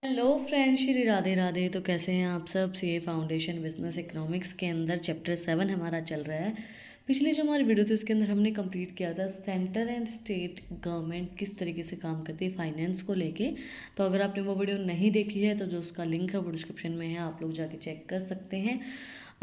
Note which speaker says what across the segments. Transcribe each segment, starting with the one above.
Speaker 1: Hello friends, Shri Radhe Radhe. तो कैसे हैं आप सब। सीए फाउंडेशन बिजनेस इकोनॉमिक्स के अंदर चैप्टर 7 हमारा चल रहा है। पिछली जो हमारी वीडियो थी उसके अंदर हमने कंप्लीट किया था सेंटर एंड स्टेट गवर्नमेंट किस तरीके से काम करती है फाइनेंस को लेके। तो अगर आपने वो वीडियो नहीं देखी है तो जो उसका लिंक है वो डिस्क्रिप्शन में है, आप लोग जाके चेक कर सकते हैं।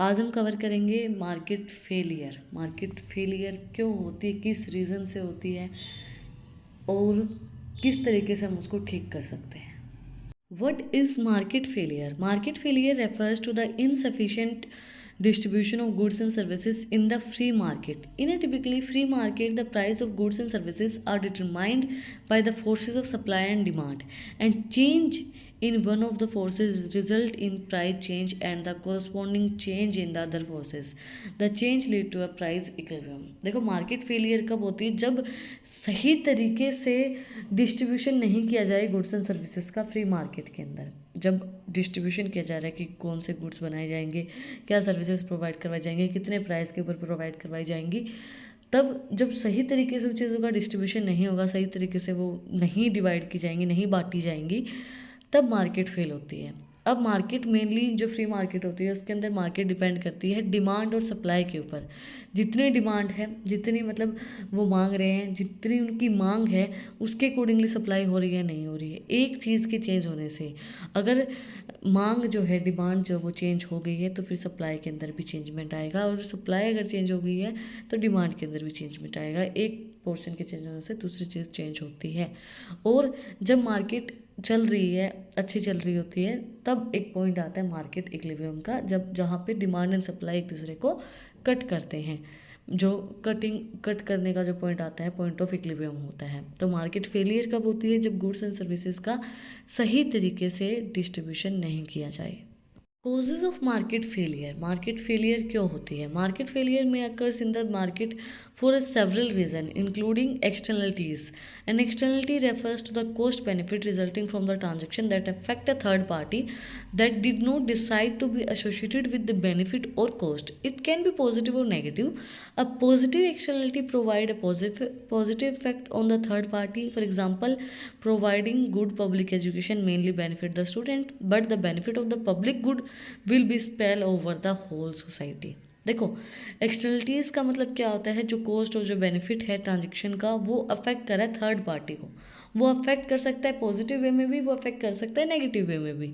Speaker 1: आज हम कवर करेंगे मार्केट फेलियर। मार्केट फेलियर क्यों होती है, किस रीज़न से होती है और किस तरीके से हम उसको ठीक कर सकते हैं। What is market failure? Market failure refers to the insufficient distribution of goods and services in the free market. In a typically free market, the price of goods and services are determined by the forces of supply and demand, and change in one of the forces result in price change and the corresponding change in the other forces. The change lead to a price equilibrium. देखो market failure कब होती है, जब सही तरीके से distribution नहीं किया जाए गुड्स एंड सर्विसेज का फ्री मार्केट के अंदर। जब डिस्ट्रीब्यूशन किया जा रहा है कि कौन से गुड्स बनाए जाएंगे, क्या सर्विसेज प्रोवाइड करवाई जाएंगी, कितने प्राइस के ऊपर प्रोवाइड करवाई जाएंगी, तब जब सही तरीके से उन चीज़ों का डिस्ट्रीब्यूशन नहीं होगा, सही तरीके से वो नहीं डिवाइड की जाएंगी, नहीं बांटी जाएंगी, तब मार्केट फेल होती है। अब मार्केट मेनली जो फ्री मार्केट होती है उसके अंदर मार्केट डिपेंड करती है डिमांड और सप्लाई के ऊपर। जितनी डिमांड है, जितनी मतलब वो मांग रहे हैं, जितनी उनकी मांग है उसके अकॉर्डिंगली सप्लाई हो रही है नहीं हो रही है। एक चीज़ के चेंज होने से अगर मांग जो है, डिमांड जो वो चेंज हो गई है तो फिर सप्लाई के अंदर भी चेंजमेंट आएगा, और सप्लाई अगर चेंज हो गई है तो डिमांड के अंदर भी चेंजमेंट आएगा। एक पोर्शन के चेंज होने से दूसरी चीज़ चेंज होती है। और जब मार्केट चल रही है, अच्छी चल रही होती है, तब एक पॉइंट आता है मार्केट इक्विलिब्रियम का, जब जहाँ पे डिमांड एंड सप्लाई एक दूसरे को कट करते हैं। जो कट करने का जो पॉइंट आता है, पॉइंट ऑफ इक्विलिब्रियम होता है। तो मार्केट फेलियर कब होती है, जब गुड्स एंड सर्विसेज का सही तरीके से डिस्ट्रीब्यूशन नहीं किया जाए। Causes of market failure. Market failure क्यों होती है? Market failure may occurs in the market for a several reasons, including externalities. An externality refers to the cost benefit resulting from the transaction that affect a third party that did not decide to be associated with the benefit or cost. It can be positive or negative. A positive externality provide a positive effect on the third party. For example, providing good public education mainly benefit the student, but the benefit of the public good will be spell over the whole society. देखो, externalities का मतलब क्या होता है, जो cost और जो benefit है ट्रांजेक्शन का वो अफेक्ट कर रहा है थर्ड पार्टी को। वो अफेक्ट कर सकता है पॉजिटिव वे में भी, वो अफेक्ट कर सकता है नेगेटिव वे में भी।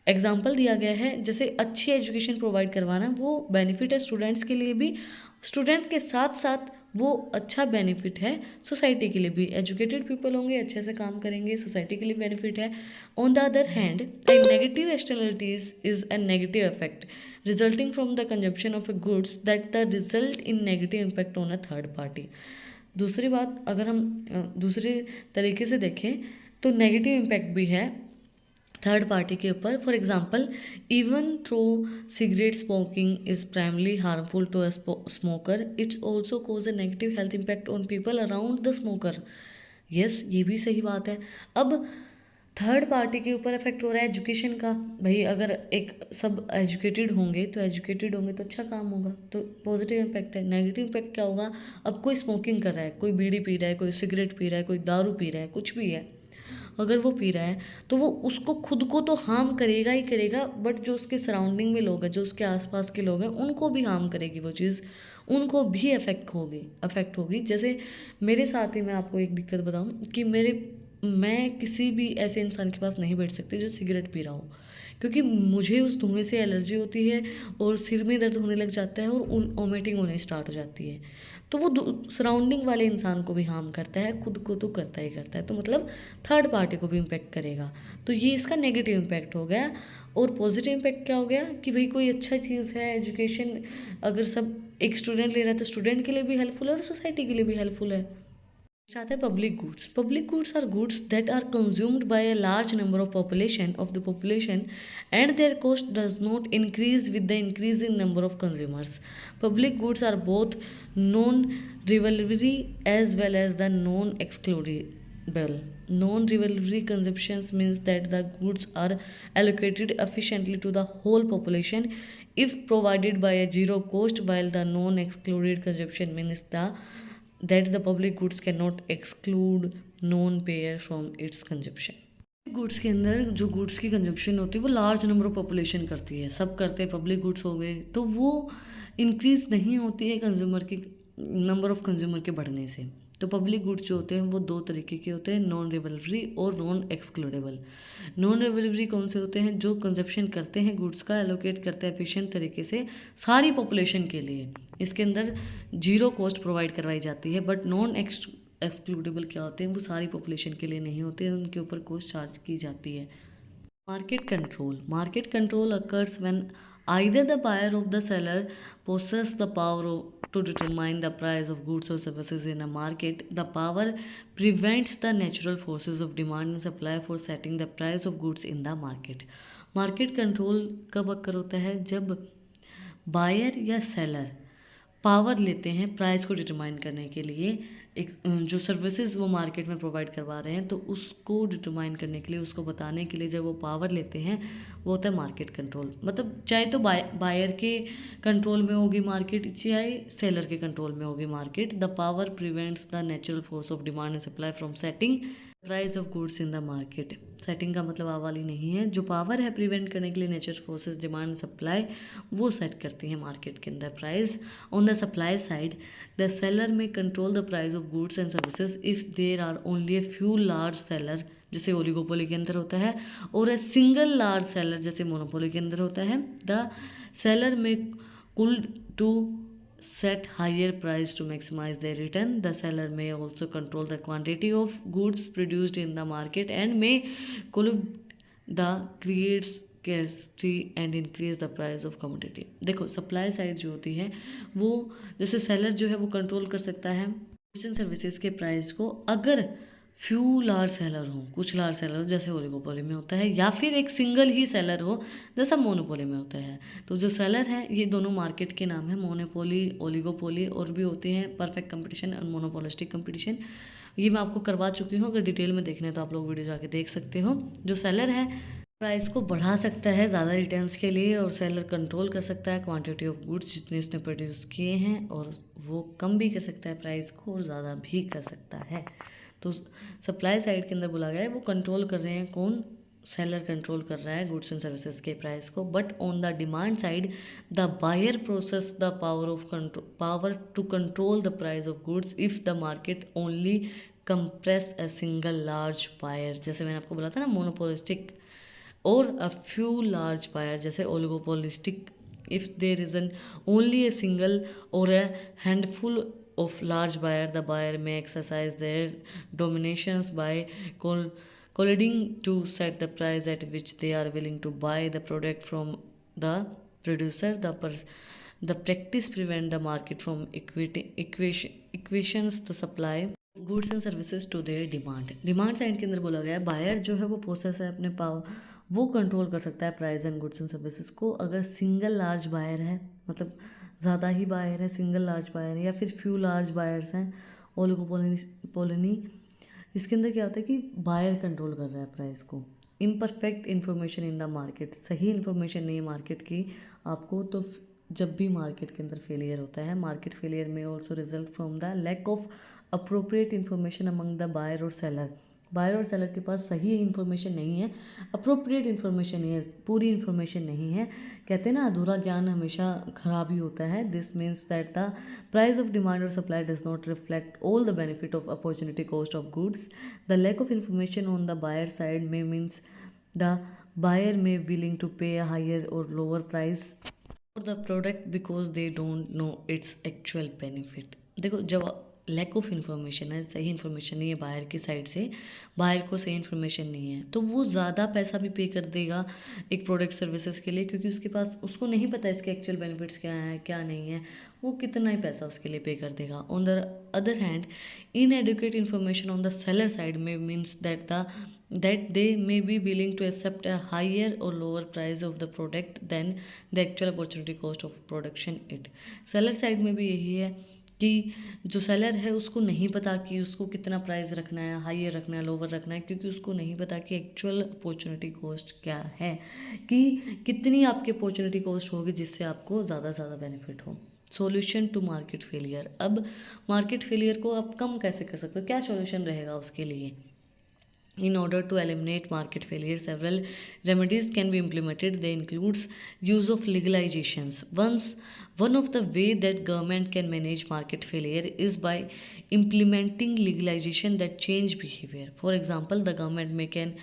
Speaker 1: एग्जाम्पल दिया गया है, जैसे अच्छी एजुकेशन प्रोवाइड करवाना, वो बेनिफिट है स्टूडेंट्स के लिए भी, स्टूडेंट के साथ साथ वो अच्छा बेनिफिट है सोसाइटी के लिए भी। एजुकेटेड पीपल होंगे, अच्छे से काम करेंगे, सोसाइटी के लिए बेनिफिट है। On the other hand, A negative externalities is a negative effect resulting from the consumption of A goods that the result in negative impact on a third party. दूसरी बात, अगर हम दूसरे तरीके से देखें तो नेगेटिव इम्पैक्ट भी है थर्ड पार्टी के ऊपर। For example, even though cigarette smoking is primarily harmful to a smoker, it's also causes a negative health impact on people around the smoker. Yes, ये भी सही बात है। अब थर्ड पार्टी के ऊपर इफेक्ट हो रहा है एजुकेशन का। भाई अगर एक सब एजुकेटेड होंगे तो अच्छा काम होगा, तो पॉजिटिव इम्पैक्ट है। नेगेटिव इम्पैक्ट क्या होगा, अब कोई स्मोकिंग कर रहा है, कोई बीड़ी पी रहा है, कोई सिगरेट पी रहा है, कोई दारू पी रहा है, कुछ भी है, अगर वो पी रहा है तो वो उसको खुद को तो हार्म करेगा ही करेगा, बट जो उसके सराउंडिंग में लोग हैं, जो उसके आसपास के लोग हैं, उनको भी हार्म करेगी वो चीज़, उनको भी अफेक्ट होगी। जैसे मेरे साथ ही मैं आपको एक दिक्कत बताऊं कि मैं किसी भी ऐसे इंसान के पास नहीं बैठ सकती जो सिगरेट पी रहा हो, क्योंकि मुझे उस धुएं से एलर्जी होती है और सिर में दर्द होने लग जाता है और वोमिटिंग होने स्टार्ट हो जाती है। तो वो सराउंडिंग वाले इंसान को भी हार्म करता है, खुद को तो करता ही करता है, तो मतलब थर्ड पार्टी को भी इम्पेक्ट करेगा। तो ये इसका नेगेटिव इम्पैक्ट हो गया। और पॉजिटिव इम्पैक्ट क्या हो गया कि भाई कोई अच्छा चीज़ है एजुकेशन, अगर सब एक स्टूडेंट ले रहा है तो स्टूडेंट के लिए भी हेल्पफुल है और सोसाइटी के लिए भी हेल्पफुल है। आता है public goods. Public goods are goods that are consumed by a large number of the population and their cost does not increase with the increase in number of consumers. Public goods are both non rivalry as well as the non excludable. Non-rivalry consumptions means that the goods are allocated efficiently to the whole population if provided by a zero cost, while the non-excluded consumption means that the public goods cannot exclude non-payer from its consumption. Goods के अंदर जो goods की consumption होती है वो large number of population करती है, सब करते हैं, पब्लिक गुड्स हो गए, तो वो इंक्रीज नहीं होती है कंज्यूमर की नंबर ऑफ कंज्यूमर के बढ़ने से। तो पब्लिक गुड्स जो होते हैं वो दो तरीके के होते हैं, नॉन रिवलरी और नॉन एक्सक्लूडेबल। नॉन रिवलरी कौन से होते हैं? जो कंजप्शन करते हैं गुड्स का, एलोकेट करते हैं एफिशिएंट तरीके से सारी पॉपुलेशन के लिए, इसके अंदर जीरो कॉस्ट प्रोवाइड करवाई जाती है। बट नॉन एक्सक्लूडेबल क्या होते हैं? वो सारी पॉपुलेशन के लिए नहीं होते हैं, उनके ऊपर कॉस्ट चार्ज की जाती है। Market control occurs when either the buyer or the seller possess the power to determine the price of goods or services in a market. The power prevents the natural forces of demand and supply for setting the price of goods in the market. Market control कब occur होता है? जब buyer या seller power लेते हैं price को determine करने के लिए, एक जो सर्विसेज वो मार्केट में प्रोवाइड करवा रहे हैं, तो उसको डिटरमाइन करने के लिए, उसको बताने के लिए जब वो पावर लेते हैं, वो होता है मार्केट कंट्रोल। मतलब चाहे तो बायर के कंट्रोल में होगी मार्केट, चाहे सेलर के कंट्रोल में होगी market. The power prevents the natural force of demand and supply from setting price of goods in the market. Setting का मतलब वाली नहीं है, जो पावर है प्रिवेंट करने के लिए नेचुरल फोर्सेस डिमांड सप्लाई वो सेट करती हैं मार्केट के अंदर price. On the supply side the seller may control the price of goods and services if there are only a few large seller, जैसे ओलिगोपोली के अंदर होता है, or a single large seller जैसे मोनोपोली के अंदर होता है। The seller may could to set higher price to maximize their return. The seller may also control the quantity of goods produced in the market and may collude the creates scarcity and increase the price of commodity. देखो supply side जो होती है वो, जैसे seller जो है वो control कर सकता है गुड्स एंड सर्विसेज के प्राइस को, अगर फ्यू लार्ज सेलर हो, कुछ लार्ज सेलर हो जैसे ओलिगोपोली में होता है, या फिर एक सिंगल ही सेलर हो जैसा मोनोपोली में होता है। तो जो सेलर है, ये दोनों मार्केट के नाम है, मोनोपोली, ओलिगोपोली, और भी होते हैं परफेक्ट कंपटीशन और मोनोपोलिस्टिक कंपटीशन। ये मैं आपको करवा चुकी हूँ, अगर डिटेल में देखना है तो आप लोग वीडियो जाके देख सकते हो। जो सेलर है प्राइस को बढ़ा सकता है ज़्यादा रिटर्न्स के लिए, और सेलर कंट्रोल कर सकता है क्वांटिटी ऑफ गुड्स जितने उसने प्रोड्यूस किए हैं, और वो कम भी कर सकता है प्राइस को और ज़्यादा भी कर सकता है। तो सप्लाई साइड के अंदर बोला गया है वो कंट्रोल कर रहे हैं, कौन? सेलर कंट्रोल कर रहा है गुड्स एंड सर्विसेज के प्राइस को। But on the demand side the buyer process the power to control the price of goods if the market only compress a single large buyer, जैसे मैंने आपको बोला था ना मोनोपोलिस्टिक, और अ फ्यू लार्ज बायर जैसे oligopolistic. If there is an only a single और a handful of large buyer, the buyer may exercise their dominations by colluding to set the price at which they are willing to buy the product from the producer. The practice prevent the market from equations the supply goods and services to their demand. Demand side के अंदर बोला गया है buyer जो है वो process है अपने पावर, वो कंट्रोल कर सकता है price and goods and services को, अगर सिंगल लार्ज बायर है, मतलब ज़्यादा ही बायर है, सिंगल लार्ज बायर है, या फिर फ्यू लार्ज बायर्स हैं, ओलिगोपोली। इसके अंदर क्या होता है कि बायर कंट्रोल कर रहा है प्राइस को। Imperfect information in the market, सही इन्फॉर्मेशन नहीं है मार्केट की आपको, तो जब भी मार्केट के अंदर फेलियर होता है, मार्केट फेलियर में also result from the lack of appropriate information among the buyer और सेलर। बायर और सेलर के पास सही इन्फॉर्मेशन नहीं है, अप्रोप्रिएट इन्फॉर्मेशन नहीं है, पूरी इन्फॉर्मेशन नहीं है। कहते हैं ना अधूरा ज्ञान हमेशा खराब ही होता है। This means that the price of demand और supply does not reflect all the benefit of opportunity cost of goods. The lack of information on the buyer side में मीन्स द बायर में willing to pay a higher और lower price for the product because they don't know its actual benefit. देखो जब lack of information है, सही information नहीं है buyer की साइड से, बायर को सही इन्फॉर्मेशन नहीं है, तो वो ज़्यादा पैसा भी पे कर देगा एक प्रोडक्ट सर्विसेज के लिए, क्योंकि उसके पास, उसको नहीं पता इसके एक्चुअल बेनिफिट्स क्या है क्या नहीं है, वो कितना ही पैसा उसके लिए पे कर देगा। On the other hand inadequate information on the seller side में means that they may be willing to accept a higher or lower price of the product than the actual opportunity cost of production it। Seller side में भी यही है कि जो seller है उसको नहीं पता कि उसको कितना प्राइस रखना है, हाइयर रखना है, लोअर रखना है, क्योंकि उसको नहीं पता कि एक्चुअल अपॉर्चुनिटी कॉस्ट क्या है, कि कितनी आपकी अपॉर्चुनिटी कॉस्ट होगी जिससे आपको ज़्यादा से ज़्यादा बेनिफिट हो। सॉल्यूशन टू मार्केट फेलियर, अब मार्केट फेलियर को आप कम कैसे कर सकते हो, क्या सॉल्यूशन रहेगा उसके लिए? In order to eliminate market failure, several remedies can be implemented. They includes use of legalizations. One of the way that government can manage market failure is by implementing legalization that change behavior. For example, the government may can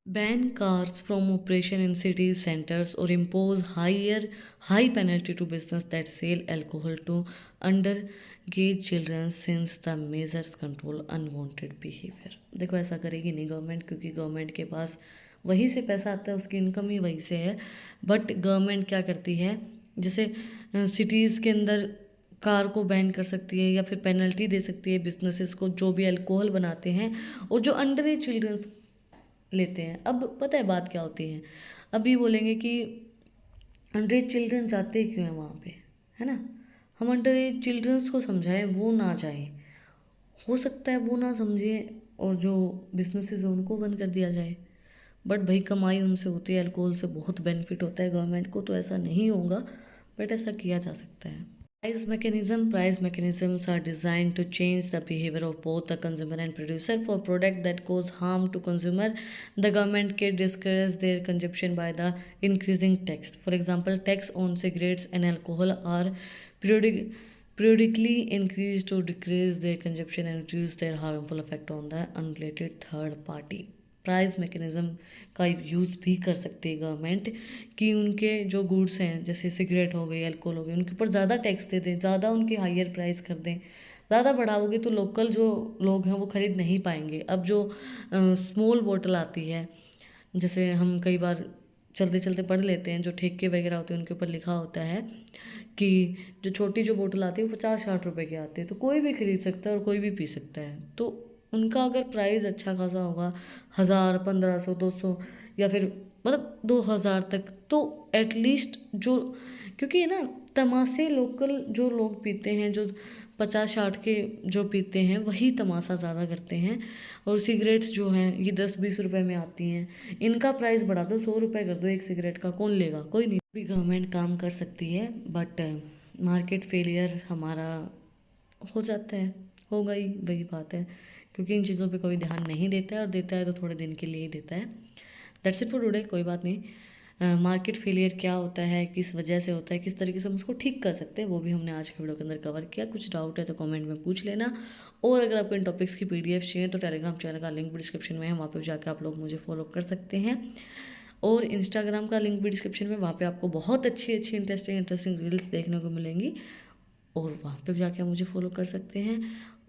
Speaker 1: ban cars from operation in city centers or impose high penalty to business that sell alcohol to underage children since the measures control unwanted behavior. देखो ऐसा करेगी नहीं government, क्योंकि government के पास वहीं से पैसा आता है, उसकी इनकम ही वहीं से है। बट गवर्नमेंट क्या करती है, जैसे सिटीज़ के अंदर कार को बैन कर सकती है या फिर पेनल्टी दे सकती है बिजनेसेस को जो भी अल्कोहल बनाते हैं और जो अंडर एज चिल्ड्रंस लेते हैं। अब पता है बात क्या होती है, अभी बोलेंगे कि अंडर एज चिल्ड्रन जाते क्यों हैं वहाँ पे, है ना। हम अंडर एज चिल्ड्रंस को समझाएं, वो ना जाएं। हो सकता है वो ना समझे और जो बिजनेसेस है उनको बंद कर दिया जाए। बट भाई कमाई उनसे होती है, अल्कोहल से बहुत बेनिफिट होता है गवर्नमेंट को, तो ऐसा नहीं होगा, बट ऐसा किया जा सकता है। Price mechanisms are designed to change the behavior of both the consumer and producer. For product that cause harm to consumer, the government can discourage their consumption by the increasing tax. For example, tax on cigarettes and alcohol are periodically increased to decrease their consumption and reduce their harmful effect on the unrelated third party. Price mechanism का use भी कर सकती है government कि उनके जो goods हैं जैसे सिगरेट हो गई, अल्कोहल हो गई, उनके ऊपर ज़्यादा टैक्स दे दें, ज़्यादा उनकी हायर प्राइस कर दें। ज़्यादा बढ़ाओगे तो लोकल जो लोग हैं वो ख़रीद नहीं पाएंगे। अब जो स्मॉल बोतल आती है, जैसे हम कई बार चलते चलते पढ़ लेते हैं, जो ठेके वगैरह होते हैं उनके ऊपर लिखा होता है कि जो छोटी जो बोतल आती है वो 50-60 रुपए की आती है, तो कोई भी खरीद सकता है और कोई भी पी सकता है। तो उनका अगर प्राइस अच्छा खासा होगा, 1000, 1500, 200 या फिर मतलब 2000 तक, तो एटलीस्ट जो, क्योंकि ना तमाशे लोकल जो लोग पीते हैं, जो 50-60 के जो पीते हैं वही तमाशा ज़्यादा करते हैं। और सिगरेट्स जो हैं ये 10-20 रुपए में आती हैं, इनका प्राइस बढ़ा दो, 100 रुपये कर दो एक सिगरेट का, कौन लेगा, कोई नहीं। भी गवर्नमेंट काम कर सकती है, बट मार्केट फेलियर हमारा हो जाता है, होगा ही, वही बात है, क्योंकि इन चीज़ों पे कोई ध्यान नहीं देता है, और देता है तो थोड़े दिन के लिए ही देता है। दैट्स इट फॉर टुडे, कोई बात नहीं। मार्केट फेलियर क्या होता है, किस वजह से होता है, किस तरीके से हम उसको ठीक कर सकते हैं, वो भी हमने आज के वीडियो के अंदर कवर किया। कुछ डाउट है तो कमेंट में पूछ लेना, और अगर आपको इन टॉपिक्स की PDF चाहिए तो टेलीग्राम चैनल का लिंक भी डिस्क्रिप्शन में है, वहाँ पर जाकर आप लोग मुझे फॉलो कर सकते हैं। और इंस्टाग्राम का लिंक भी डिस्क्रिप्शन में, वहाँ पे आपको बहुत अच्छी अच्छी इंटरेस्टिंग रील्स देखने को मिलेंगी, और वहाँ पे जाके आप मुझे फॉलो कर सकते हैं।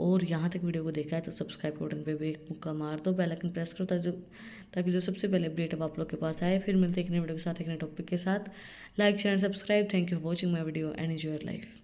Speaker 1: और यहाँ तक वीडियो को देखा है तो सब्सक्राइब बटन पे भी एक मुक्का मार दो, बेल आइकन प्रेस करो ताकि जो सबसे पहले अपडेट अब आप लोग के पास आए। फिर मिलते हैं एक नए वीडियो के साथ, एक नए टॉपिक के साथ। Like share subscribe. Thank you for watching my video and enjoy your life.